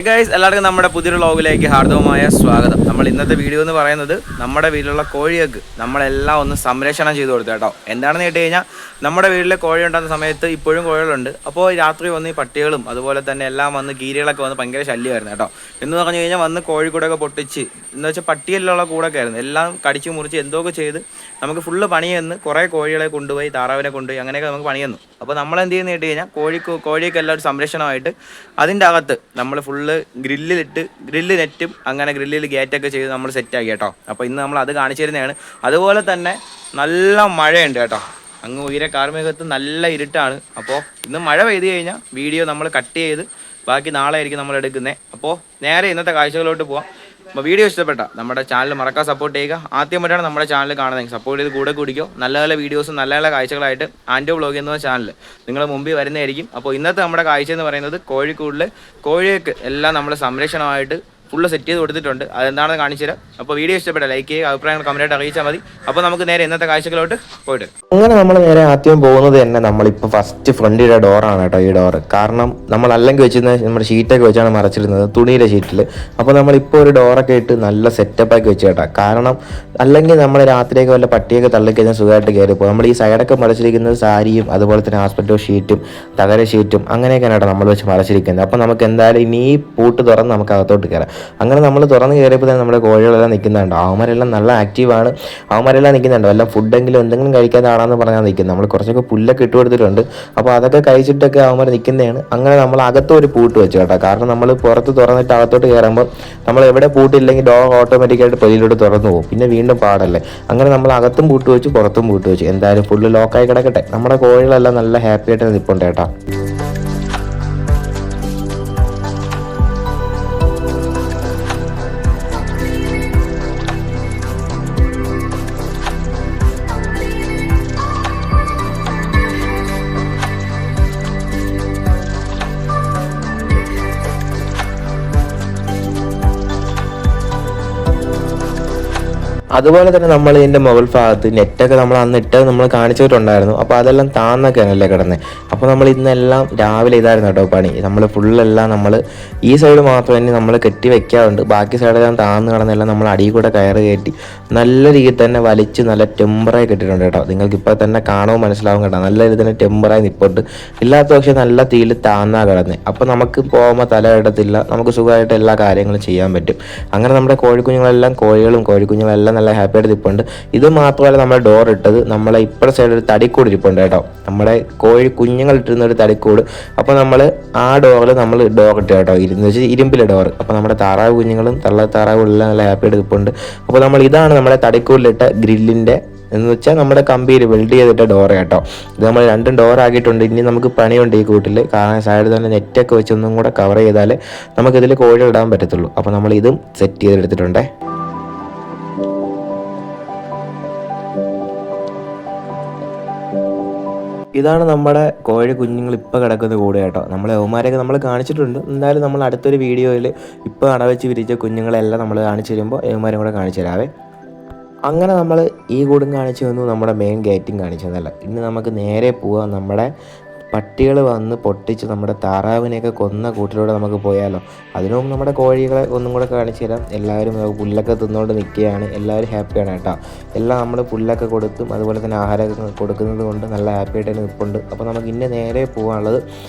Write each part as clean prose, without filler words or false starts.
Guys എല്ലാവർക്കും നമ്മുടെ പുതിയൊരു വ്ളോഗിലേക്ക് ഹാർദവമായ സ്വാഗതം. നമ്മൾ ഇന്നത്തെ വീഡിയോ എന്ന് പറയുന്നത് നമ്മുടെ വീട്ടിലുള്ള കോഴികൾക്ക് നമ്മളെല്ലാം ഒന്ന് സംരക്ഷണം ചെയ്ത് കൊടുത്തു കേട്ടോ. എന്താണെന്ന് കേട്ട് കഴിഞ്ഞാൽ നമ്മുടെ വീട്ടിലെ കോഴി ഉണ്ടാകുന്ന സമയത്ത് ഇപ്പോഴും കോഴികളുണ്ട്. അപ്പോൾ രാത്രി വന്ന് ഈ പട്ടികളും അതുപോലെ തന്നെ എല്ലാം വന്ന് കീരികളൊക്കെ വന്ന് ഭയങ്കര ശല്യമായിരുന്നു കേട്ടോ. എന്ന് പറഞ്ഞു കഴിഞ്ഞാൽ വന്ന് കോഴിക്കൂടൊക്കെ പൊട്ടിച്ച് എന്ന് വെച്ചാൽ പട്ടിയെല്ലാം കൂടൊക്കെ ആയിരുന്നു, എല്ലാം കടിച്ച് മുറിച്ച് എന്തൊക്കെ ചെയ്ത് നമുക്ക് ഫുള്ള് പണിയെന്ന് കുറേ കോഴികളെ കൊണ്ടുപോയി താറാവിനെ കൊണ്ടുപോയി അങ്ങനെയൊക്കെ നമുക്ക് പണിയെന്നു. അപ്പോൾ നമ്മൾ എന്ത് ചെയ്യുന്ന കേട്ട് കഴിഞ്ഞാൽ കോഴിയൊക്കെ എല്ലാവരും സംരക്ഷണമായിട്ട് അതിൻ്റെ അകത്ത് നമ്മൾ ഫുള്ള് ഗ്രില്ല് നെറ്റും അങ്ങനെ ഗ്രില്ലിൽ ഗേറ്റൊക്കെ ചെയ്ത് നമ്മൾ സെറ്റാക്കി കേട്ടോ. അപ്പോൾ ഇന്ന് നമ്മൾ അത് കാണിച്ചു തരുന്നതാണ്. അതുപോലെ തന്നെ നല്ല മഴയുണ്ട് കേട്ടോ, അങ്ങ് ഉയരെ കാർമേഘത്ത് നല്ല ഇരുട്ടാണ്. അപ്പോൾ ഇന്ന് മഴ പെയ്ത് കഴിഞ്ഞാൽ വീഡിയോ നമ്മൾ കട്ട് ചെയ്ത് ബാക്കി നാളെ ആയിരിക്കും നമ്മൾ എടുക്കുന്നത്. അപ്പോൾ നേരെ ഇന്നത്തെ കാഴ്ചകളോട്ട് പോവാം. അപ്പോൾ വീഡിയോ ഇഷ്ടപ്പെട്ട നമ്മുടെ ചാനൽ മറക്കാൻ സപ്പോർട്ട് ചെയ്യുക. ആദ്യമായിട്ടാണ് നമ്മുടെ ചാനൽ കാണുന്നത്, സപ്പോർട്ട് ചെയ്ത് കൂടെ കുടിക്കോ. നല്ല നല്ല വീഡിയോസും നല്ല നല്ല കാഴ്ചകളായിട്ട് ആൻഡോ വ്ളോഗ് എന്ന ചാനൽ നിങ്ങൾ മുമ്പിൽ വരുന്നതായിരിക്കും. അപ്പോൾ ഇന്നത്തെ നമ്മുടെ കാഴ്ച എന്ന് പറയുന്നത് കോഴിക്കൂടിൽ കോഴിയൊക്കെ എല്ലാം നമ്മൾ സംരക്ഷണമായിട്ട് ഫുള്ള് സെറ്റ് ചെയ്ത് കൊടുത്തിട്ടുണ്ട്. അതെന്താണെന്ന് കാണിച്ചു തരാം. അപ്പോൾ വീഡിയോ ഇഷ്ടപ്പെട്ട ലൈക്ക് ചെയ്യുക, അഭിപ്രായങ്ങൾ കമൻറ്റായിട്ട് അറിയിച്ചാൽ മതി. അപ്പോൾ നമുക്ക് നേരെ ഇന്നത്തെ കാഴ്ചകളോട്ട് പോയിട്ട് അങ്ങനെ നമ്മൾ നേരെ ആദ്യം പോകുന്നത് തന്നെ നമ്മളിപ്പോൾ ഫസ്റ്റ് ഫ്രണ്ടിയുടെ ഡോറാണ് കേട്ടോ. ഈ ഡോറ് കാരണം നമ്മൾ അല്ലെങ്കിൽ വെച്ചിരുന്ന നമ്മുടെ ഷീറ്റൊക്കെ വെച്ചാണ് മറച്ചിരുന്നത്, തുണിയിലെ ഷീറ്റിൽ. അപ്പോൾ നമ്മളിപ്പോൾ ഒരു ഡോറൊക്കെ ഇട്ട് നല്ല സെറ്റപ്പാക്കി വെച്ച് കേട്ടോ. കാരണം അല്ലെങ്കിൽ നമ്മൾ രാത്രിയൊക്കെ വല്ല പട്ടിയൊക്കെ തള്ളിക്കഴിഞ്ഞാൽ സുഖമായിട്ട് കയറിപ്പോൾ നമ്മൾ ഈ സൈഡൊക്കെ മറച്ചിരിക്കുന്നത് സാരിയും അതുപോലെ തന്നെ ആസ്പെറ്റോ ഷീറ്റും തകര ഷീറ്റും അങ്ങനെയൊക്കെയാണ് കേട്ടോ നമ്മൾ വെച്ച് മറച്ചിരിക്കുന്നത്. അപ്പോൾ നമുക്ക് എന്തായാലും ഇനി ഈ പൂട്ട് തുറന്ന് നമുക്ക് അകത്തോട്ട് കയറാം. അങ്ങനെ നമ്മൾ തുറന്ന് കയറിയപ്പോൾ തന്നെ നമ്മുടെ കോഴികളെല്ലാം നിൽക്കുന്നുണ്ട്. അവന്മാരെല്ലാം നല്ല ആക്റ്റീവാണ്. അവന്മാരെല്ലാം നിൽക്കുന്നുണ്ട്, വല്ല ഫുഡെങ്കിലും എന്തെങ്കിലും കഴിക്കാതാണെന്ന് പറഞ്ഞാൽ നിൽക്കുന്നത്. നമ്മൾ കുറച്ചൊക്കെ പുല്ലൊക്കെ ഇട്ട് കൊടുത്തിട്ടുണ്ട്. അപ്പോൾ അതൊക്കെ കഴിച്ചിട്ടൊക്കെ അവന്മാർ നിൽക്കുന്നതാണ്. അങ്ങനെ നമ്മൾ അകത്തും ഒരു പൂട്ട് വെച്ചു കേട്ടോ. കാരണം നമ്മൾ പുറത്ത് തുറന്നിട്ട് അകത്തോട്ട് കയറുമ്പോൾ നമ്മൾ എവിടെ പൂട്ടില്ലെങ്കിൽ ഡോർ ഓട്ടോമാറ്റിക്കായിട്ട് പൊലിയിലോട്ട് തുറന്നു പോകും, പിന്നെ വീണ്ടും പാടല്ലേ. അങ്ങനെ നമ്മൾ അകത്തും പൂട്ട് വെച്ചു പുറത്തും പൂട്ട് വെച്ചു. എന്തായാലും ഫുള്ള് ലോക്കായി കിടക്കട്ടെ. നമ്മുടെ കോഴികളെല്ലാം നല്ല ഹാപ്പി ആയിട്ട് നിൽപ്പുണ്ട് കേട്ടോ. അതുപോലെ തന്നെ നമ്മൾ ഇതിൻ്റെ മുകൾ ഭാഗത്ത് നെറ്റൊക്കെ നമ്മൾ അന്ന് ഇട്ടത് നമ്മൾ കാണിച്ചിട്ടുണ്ടായിരുന്നു. അപ്പോൾ അതെല്ലാം താന്നൊക്കെയാണല്ലേ കിടന്നത്. അപ്പോൾ നമ്മൾ ഇന്നെല്ലാം രാവിലെ ഇതായിരുന്നു കേട്ടോ പണി. നമ്മൾ ഫുള്ളെല്ലാം നമ്മൾ ഈ സൈഡ് മാത്രം തന്നെ നമ്മൾ കെട്ടി വെക്കാറുണ്ട്. ബാക്കി സൈഡെല്ലാം താന്ന് കിടന്നെല്ലാം നമ്മൾ അടിയിൽ കൂടെ കയറ് കയറ്റി നല്ല രീതിയിൽ തന്നെ വലിച്ച് നല്ല ടെമ്പറായി കെട്ടിയിട്ടുണ്ട് കേട്ടോ. നിങ്ങൾക്ക് ഇപ്പോൾ തന്നെ കാണുമ്പോൾ മനസ്സിലാവും കേട്ടോ. നല്ല രീതിയിൽ തന്നെ ടെമ്പറായി നിൽപ്പുണ്ട്. ഇല്ലാത്ത പക്ഷേ നല്ല തീയിൽ താന്നാ കിടന്നത്. അപ്പോൾ നമുക്ക് പോകുമ്പോൾ തല ഇടത്തില്ല, നമുക്ക് സുഖമായിട്ട് എല്ലാ കാര്യങ്ങളും ചെയ്യാൻ പറ്റും. അങ്ങനെ നമ്മുടെ കോഴിക്കുഞ്ഞുങ്ങളെല്ലാം കോഴിക്കുഞ്ഞുങ്ങളെല്ലാം നല്ല ഹാപ്പി ആയിട്ട് ഇരിപ്പുണ്ട്. ഇത് മാത്രമല്ല നമ്മൾ ഡോർ ഇട്ടത് നമ്മളെ ഇപ്പുറത്തെ സൈഡിൽ ഒരു തടിക്കൂട് ഇരിപ്പുണ്ട് കേട്ടോ. നമ്മുടെ കോഴി കുഞ്ഞുങ്ങൾ ഇട്ടിരുന്ന ഒരു തടിക്കൂട്. അപ്പോൾ നമ്മൾ ആ ഡോറിൽ നമ്മൾ ഡോർ ഇട്ട് കേട്ടോ, ഇരുമ്പിലെ ഡോർ. അപ്പോൾ നമ്മുടെ താറാവ് കുഞ്ഞുങ്ങളും താറാവും എല്ലാം നല്ല ഹാപ്പി ആയിട്ട് ഇരിപ്പുണ്ട്. അപ്പോൾ നമ്മൾ ഇതാണ് നമ്മുടെ തടിക്കൂടിലിട്ട ഗ്രില്ലിൻ്റെ എന്ന് വെച്ചാൽ നമ്മുടെ കമ്പിയിൽ വെൽഡ് ചെയ്തിട്ട ഡോറ് കേട്ടോ. ഇത് നമ്മൾ രണ്ടും ഡോറാക്കിയിട്ടുണ്ട്. ഇനി നമുക്ക് പണിയുണ്ട് ഈ കൂട്ടിൽ. കാരണം സൈഡിൽ തന്നെ നെറ്റൊക്കെ വെച്ച് ഒന്നും കൂടെ കവർ ചെയ്താലേ നമുക്കിതിൽ കോഴി ഇടാൻ പറ്റത്തുള്ളൂ. അപ്പോൾ നമ്മൾ ഇതും സെറ്റ് ചെയ്തെടുത്തിട്ടുണ്ടേ. ഇതാണ് നമ്മുടെ കോഴി കുഞ്ഞുങ്ങൾ ഇപ്പോൾ കിടക്കുന്ന കൂടെ കേട്ടോ. നമ്മൾ യവന്മാരെയൊക്കെ നമ്മൾ കാണിച്ചിട്ടുണ്ട്. എന്തായാലും നമ്മൾ അടുത്തൊരു വീഡിയോയിൽ ഇപ്പോൾ അടവെച്ച് വിരിച്ച കുഞ്ഞുങ്ങളെല്ലാം നമ്മൾ കാണിച്ചു തരുമ്പോൾ യവന്മാരും കൂടെ കാണിച്ചു തരാവേ. അങ്ങനെ നമ്മൾ ഈ കൂടും കാണിച്ചു തന്നു, നമ്മുടെ മെയിൻ ഗേറ്റും കാണിച്ചു തന്നല്ല. ഇനി നമുക്ക് നേരെ പോവാം നമ്മുടെ പട്ടികൾ വന്ന് പൊട്ടിച്ച് നമ്മുടെ താറാവിനെയൊക്കെ കൊന്ന കൂട്ടിലൂടെ നമുക്ക് പോയാലോ. അതിനും നമ്മുടെ കോഴികളെ ഒന്നും കൂടെ കാണിച്ചു തരാം. എല്ലാവരും പുല്ലൊക്കെ തിന്നുകൊണ്ട് നിൽക്കുകയാണ്, എല്ലാവരും ഹാപ്പിയാണ് കേട്ടോ. എല്ലാം നമ്മൾ പുല്ലൊക്കെ കൊടുത്തും അതുപോലെ തന്നെ ആഹാരമൊക്കെ കൊടുക്കുന്നത് കൊണ്ട് നല്ല ഹാപ്പി ആയിട്ട് നിൽപ്പുണ്ട്. അപ്പോൾ നമുക്ക് ഇന്ന് നേരെ പോകാനുള്ളത്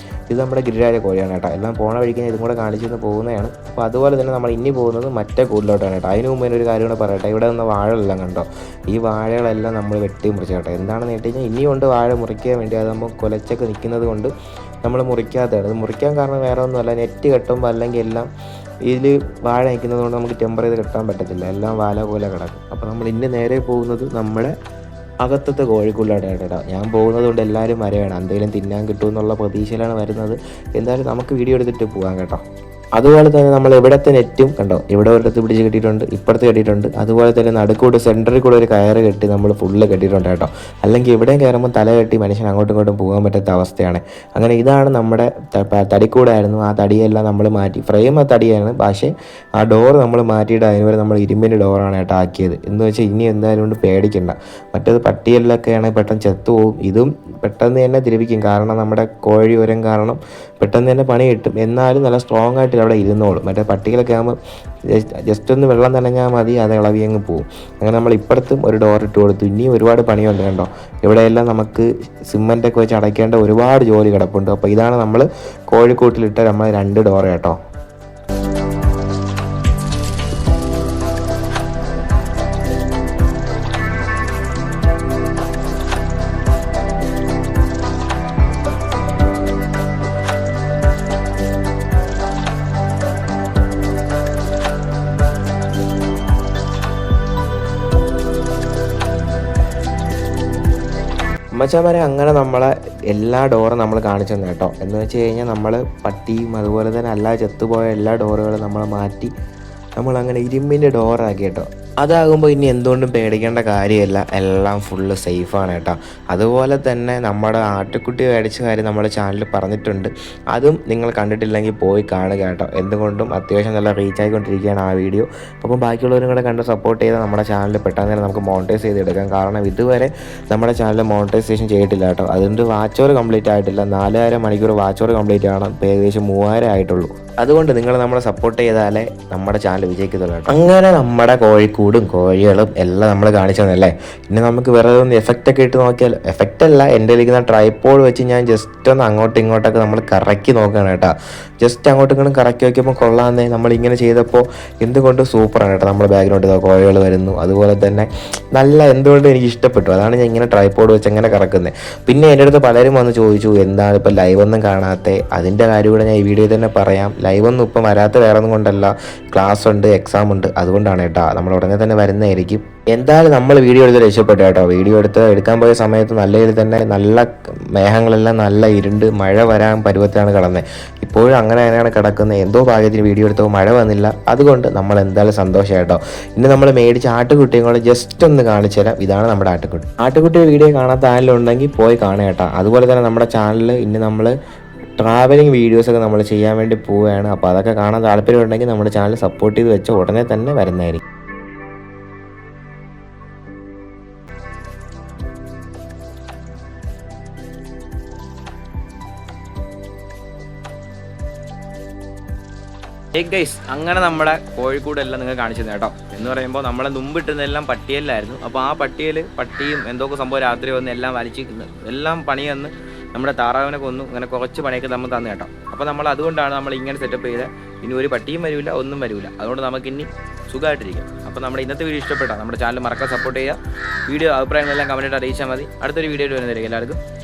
ഇത് നമ്മുടെ ഗിരിരാജ കോഴിയാണ് കേട്ടോ. എല്ലാം പോണ വഴിക്കാൻ ഇതും കൂടെ കാണിച്ചു തന്ന് പോകുന്നതാണ്. അപ്പോൾ അതുപോലെ തന്നെ നമ്മൾ ഇനി പോകുന്നത് മറ്റേ കൂടിലോട്ടാണ് കേട്ടോ. അതിന് മുമ്പ് ഒരു കാര്യം കൂടെ പറയട്ടെ. ഇവിടെ നിന്ന് വാഴകളെല്ലാം കണ്ടോ, ഈ വാഴകളെല്ലാം നമ്മൾ വെട്ടി മുറിച്ച് കേട്ടോ. എന്താണെന്ന് കേട്ട് കഴിഞ്ഞാൽ ഇനിയുണ്ട് വാഴ മുറിക്കാൻ വേണ്ടി. അതാകുമ്പോൾ കൊലച്ചൊക്കെ നിൽക്കുന്നത് കൊണ്ട് നമ്മൾ മുറിക്കാത്തതാണ്. ഇത് മുറിക്കാൻ കാരണം വേറെ ഒന്നുമല്ല, നെറ്റ് കെട്ടുമ്പോൾ അല്ലെങ്കിൽ എല്ലാം ഇതിൽ വാഴ നിൽക്കുന്നത് കൊണ്ട് നമുക്ക് ടെമ്പർ ചെയ്ത് കെട്ടാൻ പറ്റത്തില്ല, എല്ലാം വാല പോലെ കിടക്കും. അപ്പോൾ നമ്മൾ ഇന്ന് നേരെ പോകുന്നത് നമ്മുടെ അകത്തത്തെ കോഴിക്കുള്ളിലാണ് കേട്ടോ. ഞാൻ പോകുന്നത് കൊണ്ട് എല്ലാവരും വരെയാണ്, എന്തെങ്കിലും തിന്നാൻ കിട്ടുമെന്നുള്ള പ്രതീക്ഷയിലാണ് വരുന്നത്. എന്തായാലും നമുക്ക് വീഡിയോ എടുത്തിട്ട് പോകാം കേട്ടോ. അതുപോലെ തന്നെ നമ്മൾ ഇവിടുത്തെ നെറ്റും കണ്ടോ, ഇവിടെ ഒരിടത്ത് പിടിച്ച് കെട്ടിയിട്ടുണ്ട്, ഇപ്പുറത്ത് കെട്ടിയിട്ടുണ്ട്. അതുപോലെ തന്നെ നടുക്കൂടെ സെൻറ്ററിൽ കൂടെ ഒരു കയറ് കെട്ടി നമ്മൾ ഫുള്ള് കെട്ടിയിട്ടുണ്ട് കേട്ടോ. അല്ലെങ്കിൽ ഇവിടെയും കയറുമ്പോൾ തല കെട്ടി മനുഷ്യൻ അങ്ങോട്ടും ഇങ്ങോട്ടും പോകാൻ പറ്റാത്ത അവസ്ഥയാണ്. അങ്ങനെ ഇതാണ് നമ്മുടെ തടിക്കൂടായിരുന്നു. ആ തടിയെല്ലാം നമ്മൾ മാറ്റി, ഫ്രെയിം ആ തടിയാണ്, പക്ഷേ ആ ഡോർ നമ്മൾ മാറ്റിയിട്ട് അതിനുവരെ നമ്മൾ ഇരുമ്പിൻ്റെ ഡോറാണ് കേട്ടോ ആക്കിയത്. എന്ന് വെച്ചാൽ ഇനി എന്തായാലും കൊണ്ട് പേടിക്കണ്ട. മറ്റേത് പട്ടിയെല്ലൊക്കെ ആണെങ്കിൽ പെട്ടെന്ന് ചത്തുപോകും. ഇതും പെട്ടെന്ന് തന്നെ ദ്രവിക്കും, കാരണം നമ്മുടെ കോഴി ഉരം കാരണം പെട്ടെന്ന് തന്നെ പണി കിട്ടും. എന്നാലും നല്ല സ്ട്രോങ് ആയിട്ട് അവിടെ ഇരുന്നോളും. മറ്റേ പട്ടികളൊക്കെ ആകുമ്പോൾ ജസ്റ്റ് ഒന്ന് വെള്ളം നനഞ്ഞാൽ മതി, അത് ഇളവി അങ്ങ് പോകും. അങ്ങനെ നമ്മൾ ഇപ്പുറത്തും ഒരു ഡോർ ഇട്ട് കൊടുത്തു. ഇനിയും ഒരുപാട് പണിയുണ്ട് കണ്ടോ. ഇവിടെയെല്ലാം നമുക്ക് സിമൻ്റൊക്കെ വെച്ച് അടയ്ക്കേണ്ട ഒരുപാട് ജോലി കിടപ്പുണ്ട്. അപ്പോൾ ഇതാണ് നമ്മൾ കോഴിക്കൂട്ടിലിട്ട നമ്മൾ 2 ഡോർ കേട്ടോ. അമ്മച്ചാമാരെ അങ്ങനെ നമ്മളെ എല്ലാ ഡോറും നമ്മൾ കാണിച്ചു തന്നെ കേട്ടോ. എന്ന് വെച്ച് കഴിഞ്ഞാൽ നമ്മൾ പട്ടിയും അതുപോലെ തന്നെ അല്ലാതെ ചത്തുപോയ എല്ലാ ഡോറുകളും നമ്മൾ മാറ്റി നമ്മളങ്ങനെ ഇരുമ്പിൻ്റെ ഡോറാക്കി കേട്ടോ. അതാകുമ്പോൾ ഇനി എന്തുകൊണ്ടും പേടിക്കേണ്ട കാര്യമില്ല, എല്ലാം ഫുള്ള് സേഫാണ് കേട്ടോ. അതുപോലെ തന്നെ നമ്മുടെ ആട്ടുകുട്ടി മേടിച്ച കാര്യം നമ്മുടെ ചാനലിൽ പറഞ്ഞിട്ടുണ്ട്. അതും നിങ്ങൾ കണ്ടിട്ടില്ലെങ്കിൽ പോയി കാണുക കേട്ടോ. എന്തുകൊണ്ടും അത്യാവശ്യം നല്ല റീച്ച് ആയിക്കൊണ്ടിരിക്കുകയാണ് ആ വീഡിയോ. അപ്പം ബാക്കിയുള്ളവരും കൂടെ കണ്ട് സപ്പോർട്ട് ചെയ്താൽ നമ്മുടെ ചാനൽ പെട്ടെന്ന് തന്നെ നമുക്ക് മോണിറ്റൈസ് ചെയ്തെടുക്കാം. കാരണം ഇതുവരെ നമ്മുടെ ചാനൽ മോണിറ്റൈസേഷൻ ചെയ്തിട്ടില്ല കേട്ടോ. അതുകൊണ്ട് വാച്ച് അവർ കംപ്ലീറ്റ് ആയിട്ടില്ല. 4000 മണിക്കൂർ വാച്ച് അവർ കംപ്ലീറ്റ് ആവണം. ഏകദേശം 3000 ആയിട്ടുള്ളൂ. അതുകൊണ്ട് നിങ്ങൾ നമ്മളെ സപ്പോർട്ട് ചെയ്താലേ നമ്മുടെ ചാനൽ വിജയിക്കത്തുള്ളൂ കേട്ടോ. അങ്ങനെ നമ്മുടെ കോഴിക്കൂടും കോഴികളും എല്ലാം നമ്മൾ കാണിച്ചു തന്നല്ലേ. ഇനി നമുക്ക് വേറെ ഒന്ന് എഫക്റ്റൊക്കെ ഇട്ട് നോക്കിയാൽ, എഫക്റ്റ് അല്ല, എൻ്റെ ഇരിക്കുന്ന ട്രൈപോഡ് വെച്ച് ഞാൻ ജസ്റ്റ് ഒന്ന് അങ്ങോട്ടും ഇങ്ങോട്ടൊക്കെ നമ്മൾ കറക്കി നോക്കുകയാണ് കേട്ടോ. ജസ്റ്റ് അങ്ങോട്ടും ഇങ്ങോട്ടും കറക്കി നോക്കിയപ്പോൾ കൊള്ളാമെന്നേ. നമ്മളിങ്ങനെ ചെയ്തപ്പോൾ എന്തുകൊണ്ട് സൂപ്പറാണ് കേട്ടോ. നമ്മുടെ ബാക്ക്ഗ്രൗണ്ട് കോഴികൾ വരുന്നു. അതുപോലെ തന്നെ നല്ല എന്തുകൊണ്ട് എനിക്ക് ഇഷ്ടപ്പെട്ടു. അതാണ് ഞാൻ ഇങ്ങനെ ട്രൈപോഡ് വെച്ച് എങ്ങനെ കറക്കുന്നത്. പിന്നെ എൻ്റെ അടുത്ത് പലരും വന്ന് ചോദിച്ചു എന്താണ് ഇപ്പോൾ ലൈവൊന്നും കാണാത്തത്. അതിൻ്റെ കാര്യം കൂടെ ഞാൻ ഈ വീഡിയോയിൽ തന്നെ പറയാം. ലൈവൊന്നും ഇപ്പം വരാത്ത വേറെ ഒന്നും കൊണ്ടല്ല, ക്ലാസ് ഉണ്ട്, എക്സാം ഉണ്ട്, അതുകൊണ്ടാണ് കേട്ടോ. നമ്മൾ ഉടനെ തന്നെ വരുന്നതായിരിക്കും. എന്തായാലും നമ്മൾ വീഡിയോ എടുത്ത് രക്ഷപ്പെട്ടു കേട്ടോ. വീഡിയോ എടുക്കാൻ പോയ സമയത്ത് നല്ല രീതിയിൽ തന്നെ നല്ല മേഘങ്ങളെല്ലാം നല്ല ഇരുണ്ട് മഴ വരാൻ പരുവത്തിലാണ് കിടന്നത്. ഇപ്പോഴും അങ്ങനെ തന്നെയാണ് കിടക്കുന്നത്. എന്തോ ഭാഗ്യത്തിന് വീഡിയോ എടുത്തപ്പോൾ മഴ വന്നില്ല. അതുകൊണ്ട് നമ്മൾ എന്തായാലും സന്തോഷം കേട്ടോ. ഇന്ന് നമ്മൾ മേടിച്ച ആട്ടുകുട്ടിയും കൂടെ ജസ്റ്റ് ഒന്ന് കാണിച്ചു തരാം. ഇതാണ് നമ്മുടെ ആട്ടുകുട്ടി. ആട്ടുകുട്ടിയുടെ വീഡിയോ കാണാത്ത ആരെങ്കിലും ഉണ്ടെങ്കിൽ പോയി കാണുക കേട്ടോ. അതുപോലെ തന്നെ നമ്മുടെ ചാനലിൽ ഇനി നമ്മൾ ട്രാവലിംഗ് വീഡിയോസൊക്കെ നമ്മൾ ചെയ്യാൻ വേണ്ടി പോവുകയാണ്. അപ്പോൾ അതൊക്കെ കാണാൻ താല്പര്യമുണ്ടെങ്കിൽ നമ്മുടെ ചാനൽ സപ്പോർട്ട് ചെയ്ത് വെച്ച് ഉടനെ തന്നെ വരുന്നതായിരിക്കും. ഗൈസ്, അങ്ങനെ നമ്മുടെ കോഴിക്കൂടെല്ലാം നിങ്ങൾ കാണിച്ചു തന്നെ കേട്ടോ. എന്ന് പറയുമ്പോൾ നമ്മളെ മുമ്പിട്ടുന്നതെല്ലാം പട്ടിയല്ലായിരുന്നു. അപ്പോൾ ആ പട്ടിയും എന്തൊക്കെ സംഭവം രാത്രി വന്ന് എല്ലാം വലിച്ചിരിക്കുന്നത് എല്ലാം പണി വന്ന് നമ്മുടെ താറാവിനെ കൊന്നു. അങ്ങനെ കുറച്ച് പണിയൊക്കെ നമ്മൾ തന്നു കേട്ടോ. അപ്പോൾ നമ്മൾ അതുകൊണ്ടാണ് നമ്മൾ ഇങ്ങനെ സെറ്റപ്പ് ചെയ്ത്. ഇനി ഒരു പട്ടിയും വരില്ല, ഒന്നും വരില്ല. അതുകൊണ്ട് നമുക്കിനി സുഖമായിട്ടിരിക്കാം. അപ്പോൾ നമ്മുടെ ഇന്നത്തെ വീഡിയോ ഇഷ്ടപ്പെട്ടാൽ നമ്മുടെ ചാനൽ മറക്കാൻ സപ്പോർട്ട് ചെയ്യുക. വീഡിയോ അഭിപ്രായങ്ങളെല്ലാം കമൻറ്റായിട്ട് അറിയിച്ചാൽ മതി. അടുത്തൊരു വീഡിയോ വരുന്നതായിരിക്കും. എല്ലാവർക്കും